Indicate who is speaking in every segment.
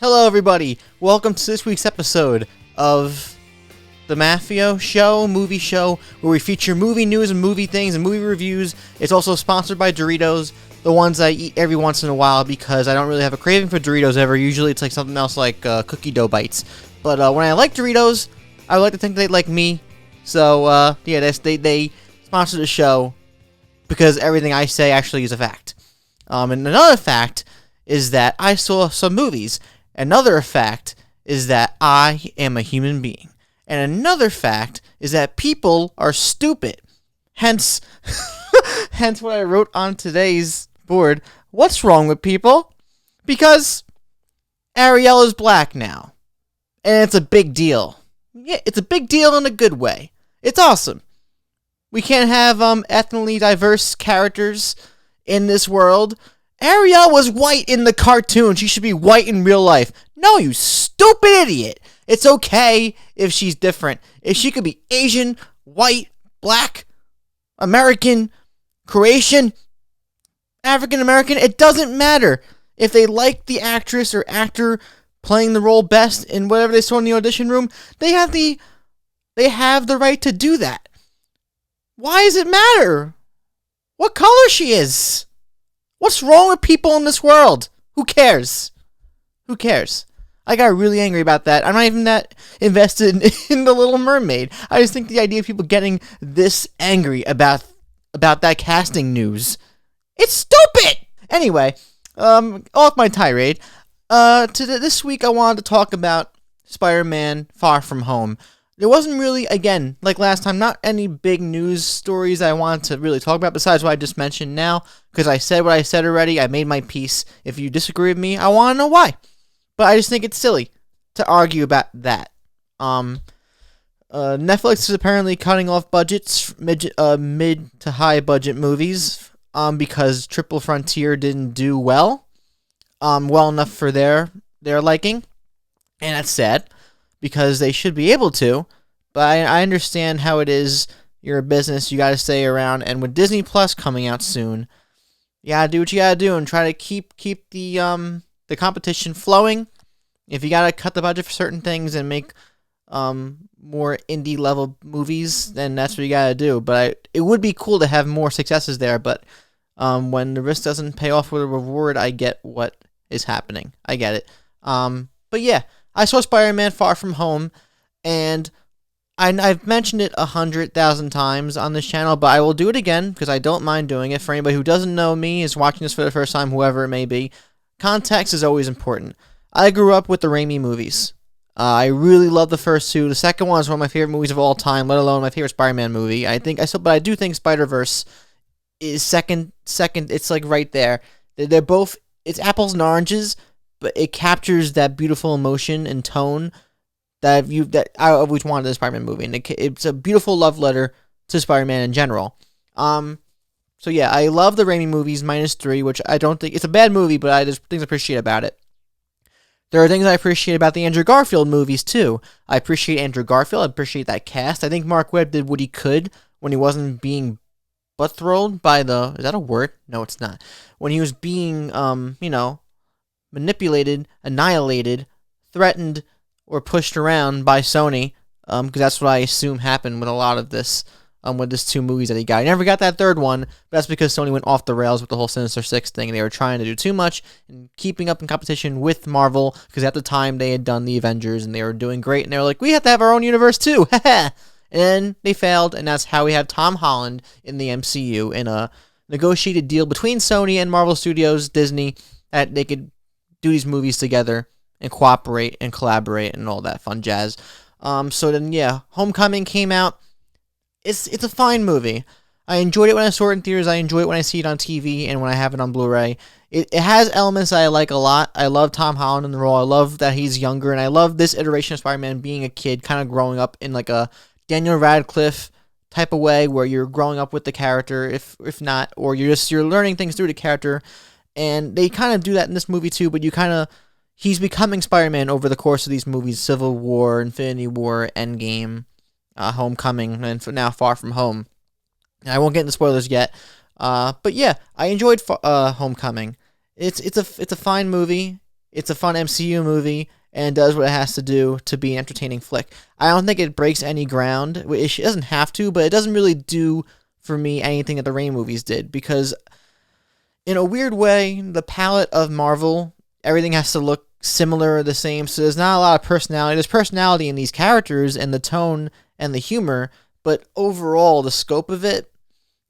Speaker 1: Hello, everybody. Welcome to this week's episode of the movie show, where we feature movie news and movie things and movie reviews. It's also sponsored by Doritos, the ones I eat every once in a while because I don't really have a craving for Doritos ever. Usually it's like something else like cookie dough bites. But when I like Doritos, I would like to think they like me. So, they sponsor the show because everything I say actually is a fact. And another fact is that I saw some movies. Another fact is that I am a human being. And another fact is that people are stupid. Hence what I wrote on today's board. What's wrong with people? Because Ariel is black now. And it's a big deal. Yeah, it's a big deal in a good way. It's awesome. We can't have ethnically diverse characters in this world. Ariel was white in the cartoon. She should be white in real life. No, you stupid idiot. It's okay if she's different. If she could be Asian, white, black, American, Croatian, African American, it doesn't matter. If they like the actress or actor playing the role best in whatever they saw in the audition room, they have the right to do that. Why does it matter what color she is? What's wrong with people in this world? Who cares? Who cares? I got really angry about that. I'm not even that invested in the Little Mermaid. I just think the idea of people getting this angry about that casting news, it's stupid! Anyway, off my tirade. This week I wanted to talk about Spider-Man Far From Home. There wasn't really, again, like last time, not any big news stories I wanted to really talk about besides what I just mentioned now, because I said what I said already. I made my peace. If you disagree with me, I want to know why. But I just think it's silly to argue about that. Netflix is apparently cutting off budgets, mid to high budget movies, because Triple Frontier didn't do well enough for their liking, and that's sad. Because they should be able to, but I understand how it is. You're a business, you gotta stay around, and with Disney Plus coming out soon, you gotta do what you gotta do and try to keep the competition flowing. If you gotta cut the budget for certain things and make more indie level movies, then that's what you gotta do. But it would be cool to have more successes there, but when the risk doesn't pay off with a reward, I get what is happening. I get it. But yeah. I saw Spider-Man Far From Home, and I've mentioned it 100,000 times on this channel, but I will do it again, because I don't mind doing it. For anybody who doesn't know me, is watching this for the first time, whoever it may be, context is always important. I grew up with the Raimi movies. I really love the first two. The second one is one of my favorite movies of all time, let alone my favorite Spider-Man movie. But I do think Spider-Verse is second. It's like right there. They're both, it's apples and oranges, but it captures that beautiful emotion and tone that I always wanted in a Spider-Man movie, and it's a beautiful love letter to Spider-Man in general. So yeah, I love the Raimi movies -3, which I don't think it's a bad movie, but there's things I appreciate about it. There are things I appreciate about the Andrew Garfield movies too. I appreciate Andrew Garfield. I appreciate that cast. I think Mark Webb did what he could when he wasn't being butt-throwed by the. Is that a word? No, it's not. When he was being, manipulated, annihilated, threatened, or pushed around by Sony, because that's what I assume happened with a lot of this, with these two movies that he got. He never got that third one, but that's because Sony went off the rails with the whole Sinister Six thing. They were trying to do too much and keeping up in competition with Marvel, because at the time they had done the Avengers and they were doing great, and they were like, we have to have our own universe too, and they failed, and that's how we had Tom Holland in the MCU in a negotiated deal between Sony and Marvel Studios, Disney, that they could do these movies together and cooperate and collaborate and all that fun jazz. So then, yeah, Homecoming came out. It's a fine movie. I enjoyed it when I saw it in theaters. I enjoy it when I see it on TV and when I have it on Blu-ray. It has elements that I like a lot. I love Tom Holland in the role. I love that he's younger, and I love this iteration of Spider-Man being a kid, kind of growing up in like a Daniel Radcliffe type of way, where you're growing up with the character, if not, or you're learning things through the character. And they kind of do that in this movie too, but he's becoming Spider-Man over the course of these movies: Civil War, Infinity War, Endgame, Homecoming, and now Far From Home. And I won't get into spoilers yet, but yeah, I enjoyed Homecoming. It's a fine movie. It's a fun MCU movie and does what it has to do to be an entertaining flick. I don't think it breaks any ground. It doesn't have to, but it doesn't really do for me anything that the Raimi movies did, because in a weird way, the palette of Marvel, everything has to look similar or the same, so there's not a lot of personality. There's personality in these characters and the tone and the humor, but overall, the scope of it,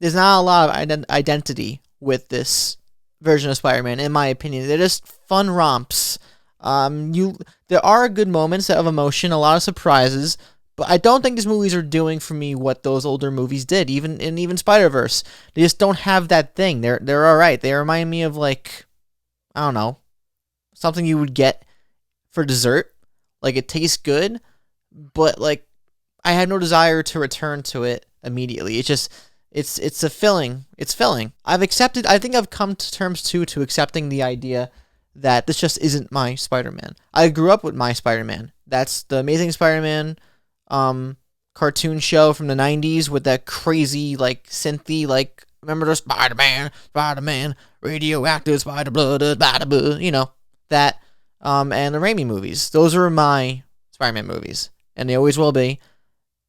Speaker 1: there's not a lot of identity with this version of Spider-Man, in my opinion. They're just fun romps. There are good moments of emotion, a lot of surprises, but I don't think these movies are doing for me what those older movies did, even Spider-Verse. They just don't have that thing. They're all right. They remind me of, like, I don't know, something you would get for dessert. Like, it tastes good, but, like, I had no desire to return to it immediately. It's a filling. It's filling. I think I've come to terms, too, to accepting the idea that this just isn't my Spider-Man. I grew up with my Spider-Man. That's the Amazing Spider-Man cartoon show from the 90s with that crazy, like, synthy, like, remember the Spider-Man, radioactive Spider-Blood, that, and the Raimi movies. Those are my Spider-Man movies, and they always will be.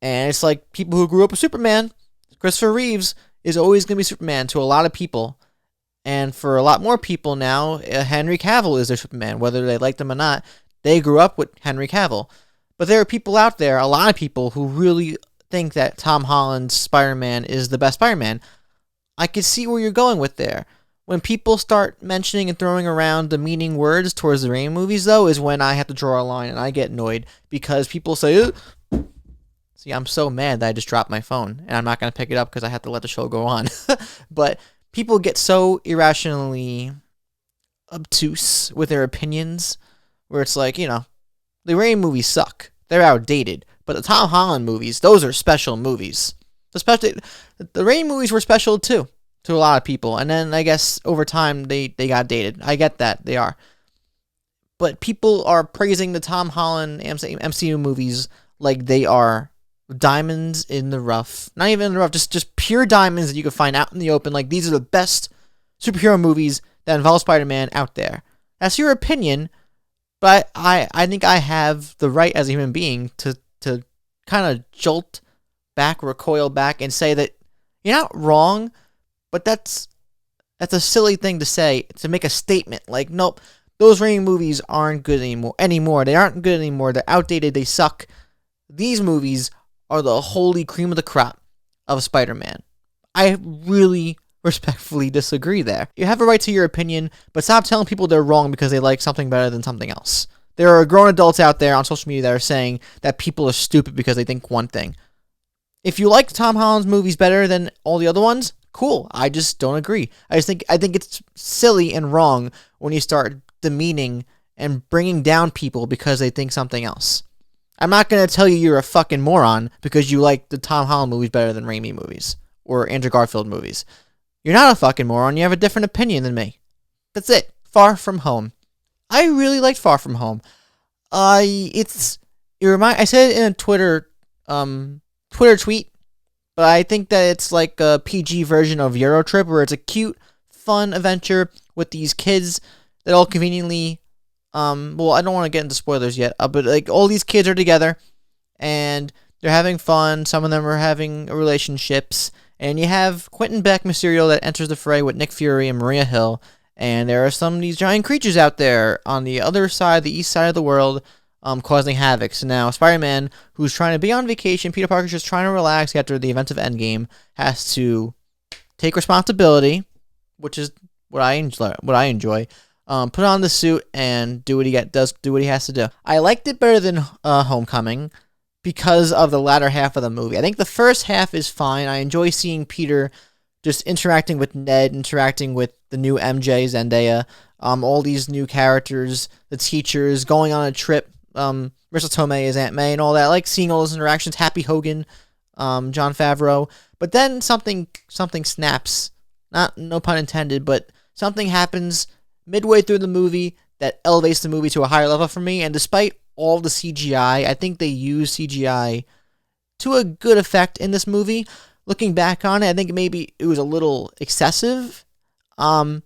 Speaker 1: And it's like people who grew up with Superman, Christopher Reeves is always going to be Superman to a lot of people. And for a lot more people now, Henry Cavill is their Superman, whether they like them or not. They grew up with Henry Cavill. But there are people out there, a lot of people, who really think that Tom Holland's Spider-Man is the best Spider-Man. I can see where you're going with there. When people start mentioning and throwing around demeaning words towards the Raimi movies, though, is when I have to draw a line, and I get annoyed, because people say, ugh. See, I'm so mad that I just dropped my phone, and I'm not going to pick it up because I have to let the show go on. But people get so irrationally obtuse with their opinions, where it's like, the Raimi movies suck. They're outdated. But the Tom Holland movies, those are special movies. The Raimi movies were special, too, to a lot of people. And then, I guess, over time, they got dated. I get that. They are. But people are praising the Tom Holland MCU movies like they are diamonds in the rough. Not even in the rough, just pure diamonds that you can find out in the open. Like, these are the best superhero movies that involve Spider-Man out there. That's your opinion, but I think I have the right as a human being to kind of recoil back, and say that you're not wrong, but that's a silly thing to say, to make a statement. Like, nope, those Raimi movies aren't good anymore. They aren't good anymore. They're outdated. They suck. These movies are the holy cream of the crop of Spider-Man. I really respectfully disagree there. You have a right to your opinion, but stop telling people they're wrong because they like something better than something else. There are grown adults out there on social media that are saying that people are stupid because they think one thing. If you like Tom Holland's movies better than all the other ones, cool. I just don't agree. I think it's silly and wrong when you start demeaning and bringing down people because they think something else. I'm not going to tell you you're a fucking moron because you like the Tom Holland movies better than Raimi movies or Andrew Garfield movies. You're not a fucking moron. You have a different opinion than me. That's it. Far From Home. I really liked Far From Home. I said it in a Twitter tweet, but I think that it's like a PG version of Eurotrip, where it's a cute, fun adventure with these kids that all conveniently, I don't want to get into spoilers yet, but like all these kids are together and they're having fun. Some of them are having relationships, and you have Quentin Beck Mysterio that enters the fray with Nick Fury and Maria Hill. And there are some of these giant creatures out there on the other side, the east side of the world, causing havoc. So now Spider-Man, who's trying to be on vacation, Peter Parker's just trying to relax after the events of Endgame, has to take responsibility, which is what I enjoy. Put on the suit and do what he has to do. I liked it better than Homecoming because of the latter half of the movie. I think the first half is fine. I enjoy seeing Peter just interacting with Ned, interacting with the new MJ, Zendaya, all these new characters, the teachers, going on a trip, Marissa Tomei as Aunt May and all that. I like seeing all those interactions, Happy Hogan, Jon Favreau. But then something snaps, no pun intended, but something happens midway through the movie that elevates the movie to a higher level for me. And despite all the CGI, I think they use CGI to a good effect in this movie. Looking back on it, I think maybe it was a little excessive. At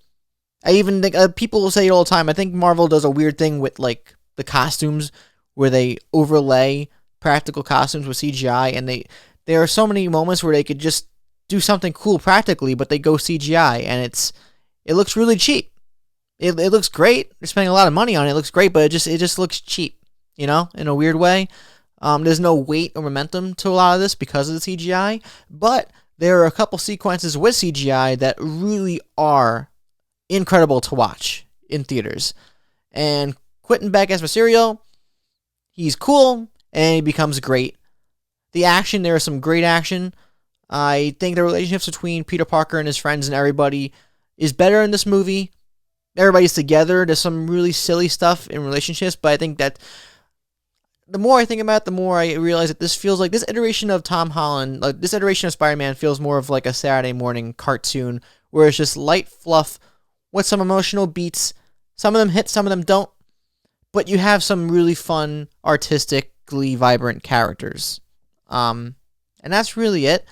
Speaker 1: I even think people will say it all the time. I think Marvel does a weird thing with like the costumes where they overlay practical costumes with CGI, and there are so many moments where they could just do something cool practically, but they go CGI, and it looks really cheap. It looks great. They're spending a lot of money on it. It looks great, but it just looks cheap, in a weird way. There's no weight or momentum to a lot of this because of the CGI, but there are a couple sequences with CGI that really are incredible to watch in theaters. And Quentin Beck as Mysterio, he's cool, and he becomes great. The action, there is some great action. I think the relationships between Peter Parker and his friends and everybody is better in this movie. Everybody's together. There's some really silly stuff in relationships, but I think that the more I think about it, the more I realize that this feels like this iteration of Tom Holland, like this iteration of Spider-Man feels more of like a Saturday morning cartoon where it's just light fluff with some emotional beats. Some of them hit, some of them don't, but you have some really fun, artistically vibrant characters. And that's really it.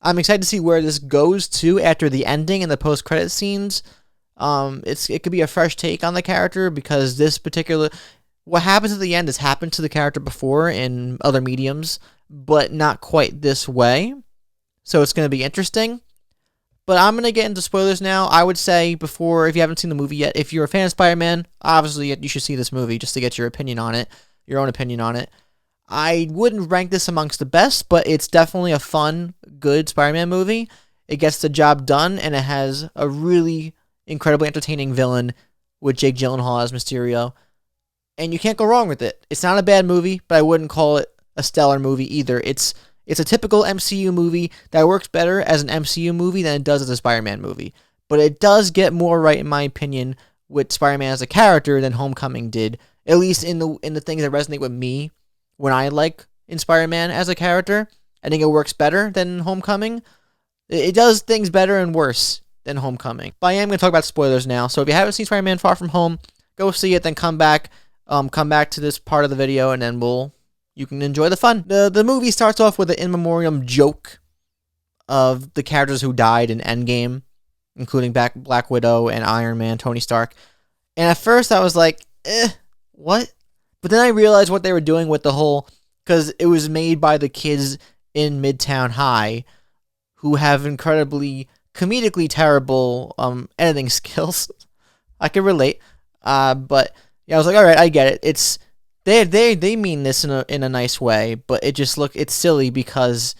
Speaker 1: I'm excited to see where this goes to after the ending and the post-credit scenes. It could be a fresh take on the character because what happens at the end has happened to the character before in other mediums, but not quite this way. So it's going to be interesting. But I'm going to get into spoilers now. I would say before, if you haven't seen the movie yet, if you're a fan of Spider-Man, obviously you should see this movie just to get your opinion on it, your own opinion on it. I wouldn't rank this amongst the best, but it's definitely a fun, good Spider-Man movie. It gets the job done, and it has a really incredibly entertaining villain with Jake Gyllenhaal as Mysterio. And you can't go wrong with it. It's not a bad movie, but I wouldn't call it a stellar movie either. It's a typical MCU movie that works better as an MCU movie than it does as a Spider-Man movie. But it does get more right, in my opinion, with Spider-Man as a character than Homecoming did, at least in the things that resonate with me when I like in Spider-Man as a character. I think it works better than Homecoming. It does things better and worse than Homecoming. But I am going to talk about spoilers now. So if you haven't seen Spider-Man Far From Home, go see it, then come back to this part of the video, and then you can enjoy the fun. The movie starts off with an in memoriam joke of the characters who died in Endgame, including Black Widow and Iron Man, Tony Stark. And at first I was like, what? But then I realized what they were doing with the whole, because it was made by the kids in Midtown High who have incredibly comedically terrible editing skills. I can relate. But yeah, I was like, all right, I get it. It's they mean this in a nice way, but it's silly because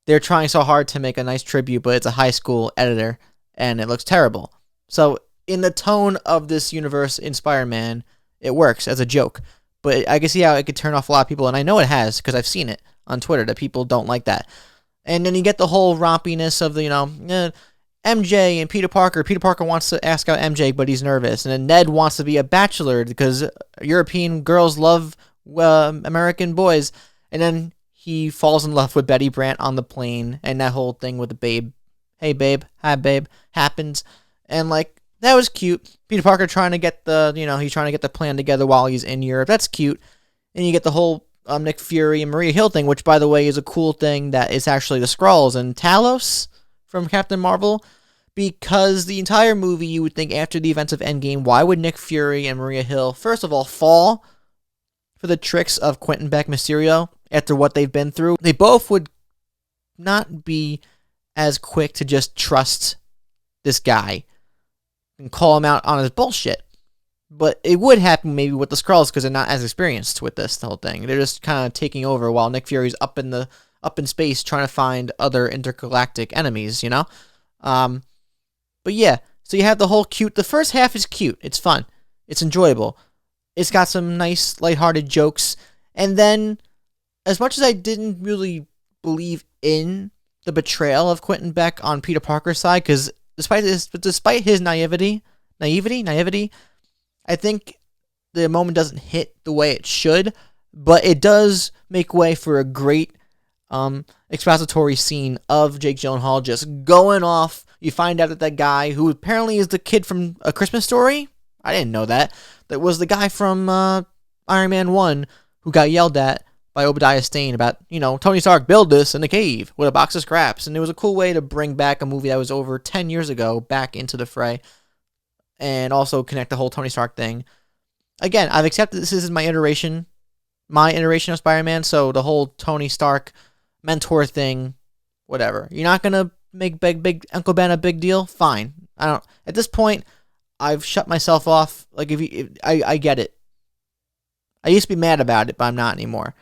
Speaker 1: they're trying so hard to make a nice tribute, but it's a high school editor and it looks terrible. So in the tone of this universe in Spider-Man, it works as a joke. But I can see how it could turn off a lot of people, and I know it has because I've seen it on Twitter that people don't like that. And then you get the whole rompiness of the, MJ and Peter Parker. Peter Parker wants to ask out MJ, but he's nervous. And then Ned wants to be a bachelor because European girls love American boys. And then he falls in love with Betty Brant on the plane, and that whole thing with the babe. Hey, babe. Hi, babe. Happens. And, that was cute. Peter Parker trying to get he's trying to get the plan together while he's in Europe. That's cute. And you get the whole Nick Fury and Maria Hill thing, which, by the way, is a cool thing that is actually the Skrulls and Talos from Captain Marvel, because the entire movie, you would think after the events of Endgame, why would Nick Fury and Maria Hill, first of all, fall for the tricks of Quentin Beck Mysterio after what they've been through? They both would not be as quick to just trust this guy and call him out on his bullshit. But it would happen maybe with the Skrulls because they're not as experienced with the whole thing. They're just kind of taking over while Nick Fury's up in space trying to find other intergalactic enemies, But yeah, so you have the whole cute. The first half is cute. It's fun. It's enjoyable. It's got some nice, lighthearted jokes. And then, as much as I didn't really believe in the betrayal of Quentin Beck on Peter Parker's side, because despite his naivety, I think the moment doesn't hit the way it should, but it does make way for a great expository scene of Jake Gyllenhaal just going off. You find out that guy, who apparently is the kid from A Christmas Story, I didn't know that was the guy from Iron Man 1 who got yelled at by Obadiah Stane about, Tony Stark build this in a cave with a box of scraps. And it was a cool way to bring back a movie that was over 10 years ago back into the fray. and also connect the whole Tony Stark thing. Again, I've accepted this is my iteration of Spider-Man, so the whole Tony Stark mentor thing, whatever. You're not gonna make big Uncle Ben a big deal? Fine. I don't. At this point, I've shut myself off. Like, I get it. I used to be mad about it, but I'm not anymore.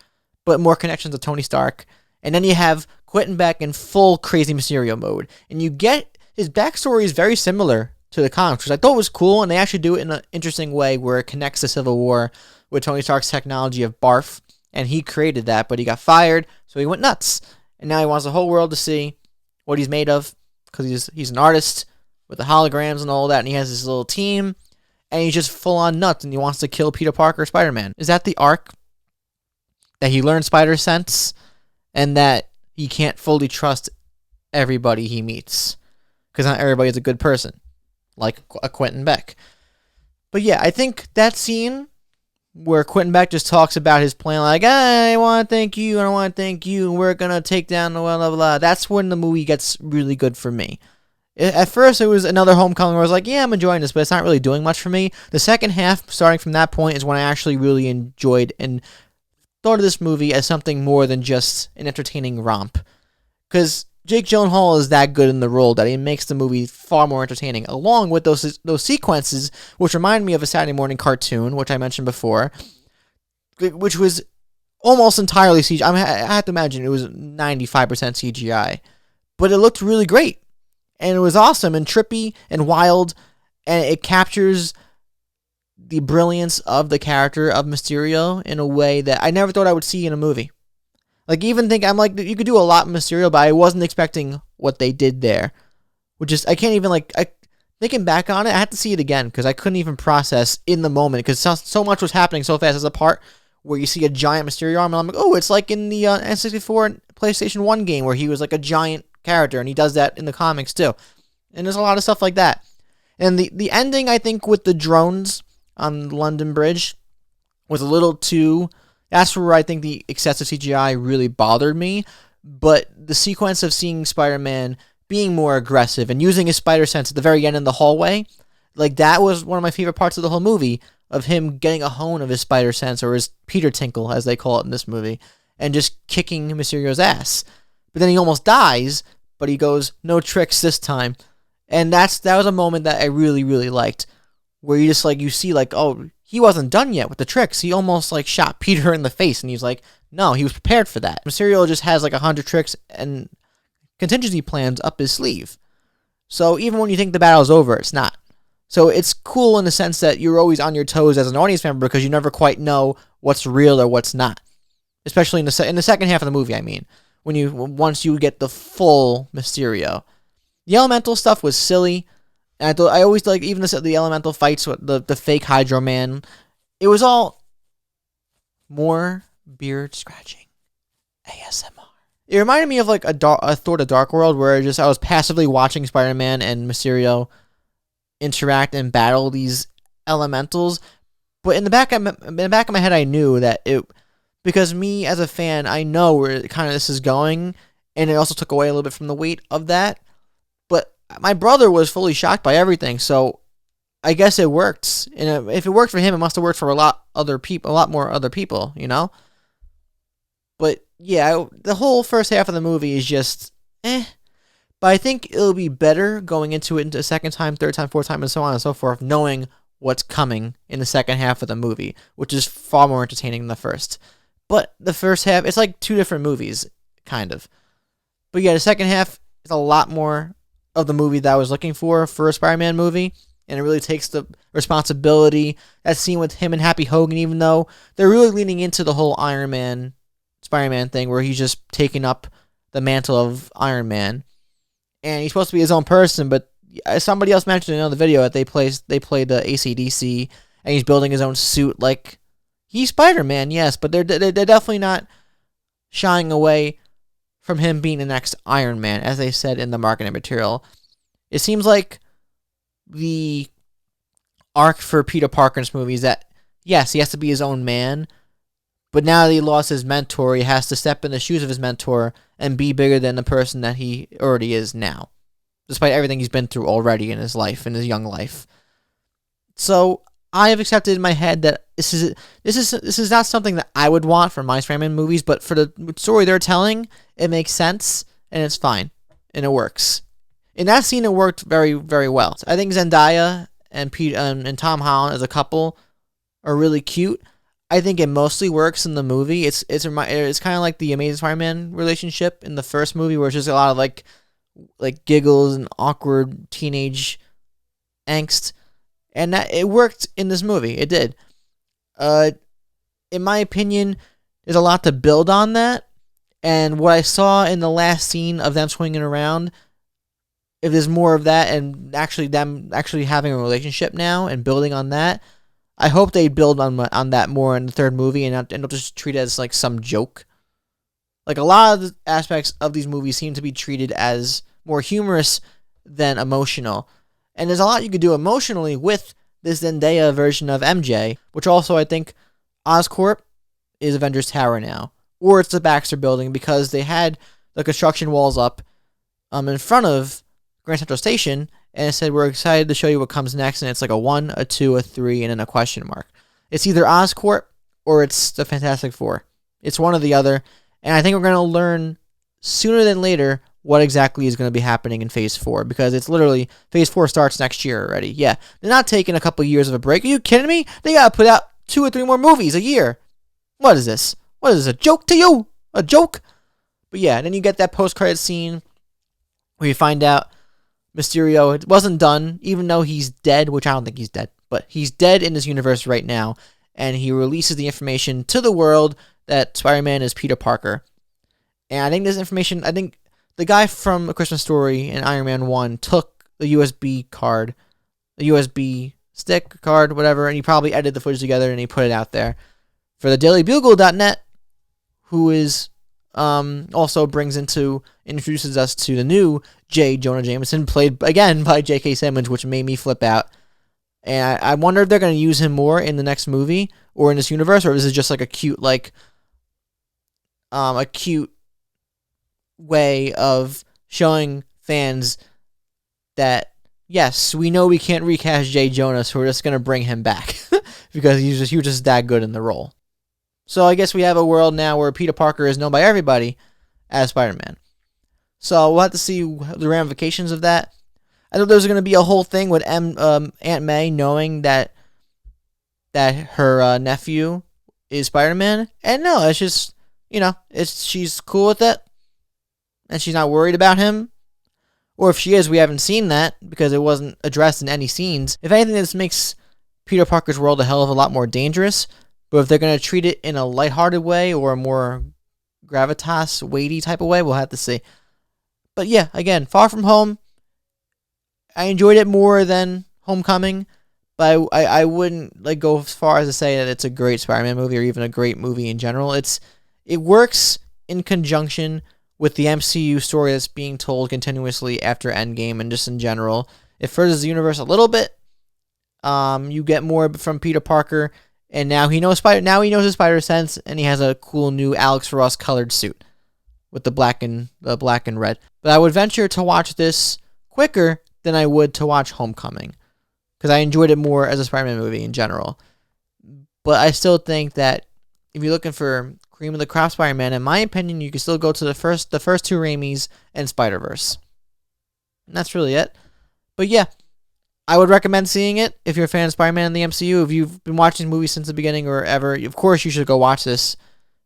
Speaker 1: But more connections to Tony Stark. And then you have Quentin Beck in full crazy Mysterio mode. And you get his backstory is very similar to the comics, which I thought was cool. And they actually do it in an interesting way where it connects the Civil War with Tony Stark's technology of barf. And he created that, but he got fired, so he went nuts. And now he wants the whole world to see what he's made of, because he's an artist with the holograms and all that, and he has this little team, and he's just full-on nuts, and he wants to kill Peter Parker, Spider-Man. Is that the arc? That he learned spider sense, and that he can't fully trust everybody he meets, because not everybody's a good person, like a Quentin Beck. But yeah, I think that scene where Quentin Beck just talks about his plan, like, I want to thank you, and I want to thank you, and we're going to take down the blah, blah, blah. That's when the movie gets really good for me. At first, it was another Homecoming where I was like, yeah, I'm enjoying this, but it's not really doing much for me. The second half, starting from that point, is when I actually really enjoyed and thought of this movie as something more than just an entertaining romp. Because Jake Gyllenhaal is that good in the role that he makes the movie far more entertaining, along with those sequences, which remind me of a Saturday morning cartoon, which I mentioned before, which was almost entirely CGI. I have to imagine it was 95% CGI, but it looked really great. And it was awesome and trippy and wild, and it captures the brilliance of the character of Mysterio in a way that I never thought I would see in a movie. Like, even think, I'm like, you could do a lot with Mysterio, but I wasn't expecting what they did there. Which is, I can't even, thinking back on it, I had to see it again, because I couldn't even process in the moment, because so much was happening so fast. There's a part where you see a giant Mysterio arm, and I'm like, oh, it's like in the N64 PlayStation 1 game, where he was like a giant character, and he does that in the comics too. And there's a lot of stuff like that. And the ending, I think, with the drones on London Bridge was a little too... That's where I think the excessive CGI really bothered me. But the sequence of seeing Spider-Man being more aggressive and using his spider sense at the very end in the hallway, like, that was one of my favorite parts of the whole movie, of him getting a hone of his spider sense, or his Peter Tinkle, as they call it in this movie, and just kicking Mysterio's ass. But then he almost dies, but he goes, no tricks this time. And that was a moment that I really, really liked, where you just, you see, oh, he wasn't done yet with the tricks. He almost, shot Peter in the face, and he's like, no, he was prepared for that. Mysterio just has, 100 tricks and contingency plans up his sleeve. So even when you think the battle's over, it's not. So it's cool in the sense that you're always on your toes as an audience member, because you never quite know what's real or what's not. Especially in the second half of the movie, I mean. Once you get the full Mysterio. The elemental stuff was silly. And I always even the elemental fights with the fake Hydro Man. It was all more beard scratching ASMR. It reminded me of a Thor: The Dark World, where I was passively watching Spider-Man and Mysterio interact and battle these elementals. But in the back of my head, I knew that because me as a fan, I know where kind of this is going, and it also took away a little bit from the weight of that. But my brother was fully shocked by everything, so I guess it worked. And if it worked for him, it must have worked for a lot more other people, you know? But yeah, the whole first half of the movie is just But I think it'll be better going into it a second time, third time, fourth time, and so on and so forth, knowing what's coming in the second half of the movie, which is far more entertaining than the first. But the first half, it's like two different movies, kind of. But yeah, the second half is a lot more of the movie that I was looking for a Spider-Man movie, and it really takes the responsibility. That scene with him and Happy Hogan, even though they're really leaning into the whole Iron Man, Spider-Man thing, where he's just taking up the mantle of Iron Man, and he's supposed to be his own person, but somebody else mentioned in another video that they played the AC/DC, and he's building his own suit. He's Spider-Man, yes, but they're definitely not shying away from him being the next Iron Man, as they said in the marketing material. It seems like the arc for Peter Parker in this movie is that, yes, he has to be his own man, but now that he lost his mentor, he has to step in the shoes of his mentor and be bigger than the person that he already is now, despite everything he's been through already in his life, in his young life. So I have accepted in my head that this is not something that I would want for my Spider-Man movies, but for the story they're telling, it makes sense and it's fine and it works. In that scene, it worked very, very well. I think Zendaya and and Tom Holland as a couple are really cute. I think it mostly works in the movie. It's kind of like the Amazing Spider-Man relationship in the first movie, where it's just a lot of like giggles and awkward teenage angst, and that it worked in this movie. It did. In my opinion, there's a lot to build on that, and what I saw in the last scene of them swinging around, if there's more of that and them having a relationship now and building on that, I hope they build on that more in the third movie and don't just treat it as like some joke. Like a lot of the aspects of these movies seem to be treated as more humorous than emotional. And there's a lot you could do emotionally with this Zendaya version of MJ, which also I think Oscorp is Avengers Tower now. Or it's the Baxter Building, because they had the construction walls up in front of Grand Central Station, and it said, we're excited to show you what comes next, and it's like a 1, a 2, a 3, and then a question mark. It's either Oscorp or it's the Fantastic Four. It's one or the other, and I think we're going to learn sooner than later what exactly is going to be happening in Phase 4, because it's literally, Phase 4 starts next year already. Yeah, they're not taking a couple years of a break. Are you kidding me? They got to put out 2 or 3 more movies a year. What is this? What is this, a joke to you? A joke? But yeah, and then you get that post-credit scene where you find out Mysterio, it wasn't done, even though he's dead, which I don't think he's dead, but he's dead in this universe right now, and he releases the information to the world that Spider-Man is Peter Parker. And I think this information, I think the guy from A Christmas Story in Iron Man 1 took the USB card, the USB stick card, whatever, and he probably edited the footage together and he put it out there. For the DailyBugle.net, who is also introduces us to the new J. Jonah Jameson, played again by J.K. Simmons, which made me flip out. And I wonder if they're going to use him more in the next movie or in this universe, or is it just like a cute way of showing fans that yes, we know we can't recast J. Jonah, so we're just going to bring him back because he was just that good in the role. So I guess we have a world now where Peter Parker is known by everybody as Spider-Man. So we'll have to see the ramifications of that. I thought there was going to be a whole thing with Aunt May knowing that her nephew is Spider-Man. And no, it's just, she's cool with it. And she's not worried about him. Or if she is, we haven't seen that because it wasn't addressed in any scenes. If anything, this makes Peter Parker's world a hell of a lot more dangerous. But if they're going to treat it in a lighthearted way or a more gravitas, weighty type of way, we'll have to see. But yeah, again, Far From Home, I enjoyed it more than Homecoming, but I wouldn't go as far as to say that it's a great Spider-Man movie or even a great movie in general. It works in conjunction with the MCU story that's being told continuously after Endgame, and just in general, it furthers the universe a little bit. You get more from Peter Parker. And now he knows his spider sense, and he has a cool new Alex Ross colored suit with the black and red. But I would venture to watch this quicker than I would to watch Homecoming, because I enjoyed it more as a Spider-Man movie in general. But I still think that if you're looking for cream of the crop Spider-Man, in my opinion, you can still go to the first 2 Raimis and Spider-Verse. And that's really it. But yeah, I would recommend seeing it if you're a fan of Spider-Man in the MCU. If you've been watching movies since the beginning or ever, of course you should go watch this,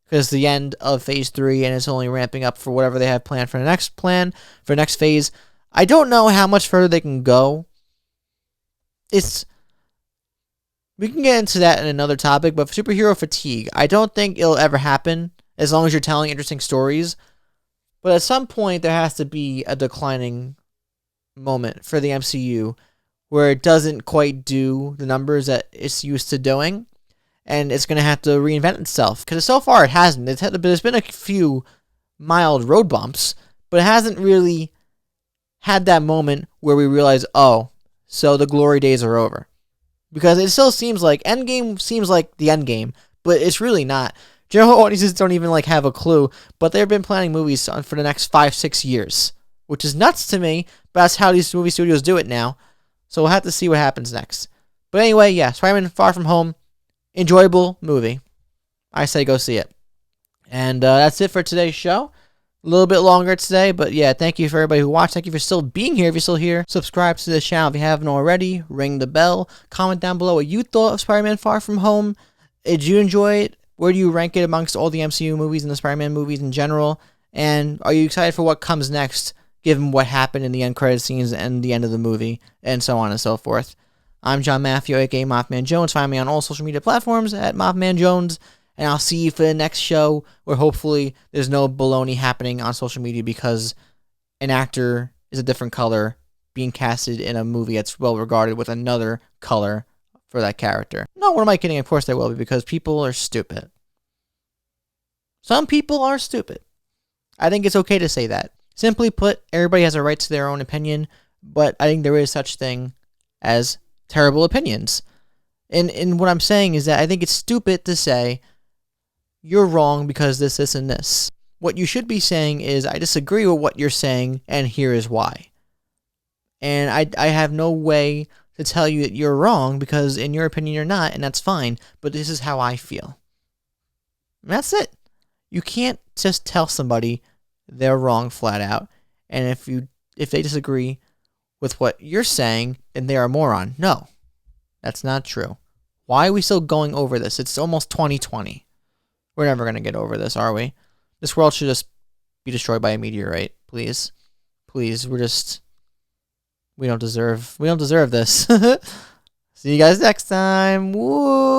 Speaker 1: because it's the end of Phase 3 and it's only ramping up for whatever they have planned for the next phase. I don't know how much further they can go. We can get into that in another topic, but superhero fatigue, I don't think it'll ever happen as long as you're telling interesting stories. But at some point, there has to be a declining moment for the MCU where it doesn't quite do the numbers that it's used to doing, and it's going to have to reinvent itself. Because so far it hasn't. There's been a few mild road bumps, but it hasn't really had that moment where we realize, oh, so the glory days are over. Because it still seems like Endgame seems like the Endgame, but it's really not. General audiences don't even have a clue, but they've been planning movies for the next 5-6 years, which is nuts to me, but that's how these movie studios do it now. So we'll have to see what happens next. But anyway, yeah, Spider-Man Far From Home, enjoyable movie. I say go see it. And that's it for today's show. A little bit longer today, but yeah, thank you for everybody who watched. Thank you for still being here. If you're still here, subscribe to this channel if you haven't already. Ring the bell. Comment down below what you thought of Spider-Man Far From Home. Did you enjoy it? Where do you rank it amongst all the MCU movies and the Spider-Man movies in general? And are you excited for what comes next, given what happened in the end credit scenes and the end of the movie, and so on and so forth? I'm John Maffio, aka MaffmanJones. Find me on all social media platforms at MaffmanJones. And I'll see you for the next show, where hopefully there's no baloney happening on social media because an actor is a different color being casted in a movie that's well regarded with another color for that character. No, what am I kidding? Of course there will be, because people are stupid. Some people are stupid. I think it's okay to say that. Simply put, everybody has a right to their own opinion, but I think there is such thing as terrible opinions. And what I'm saying is that I think it's stupid to say, you're wrong because this, and this. What you should be saying is, I disagree with what you're saying, and here is why. And I have no way to tell you that you're wrong, because in your opinion you're not, and that's fine, but this is how I feel. And that's it. You can't just tell somebody they're wrong flat out, and if they disagree with what you're saying, then they're a moron. No, that's not true. Why are we still going over this? It's almost 2020. We're never going to get over this, are we? This world should just be destroyed by a meteorite, please. Please, we don't deserve this. See you guys next time. Woo!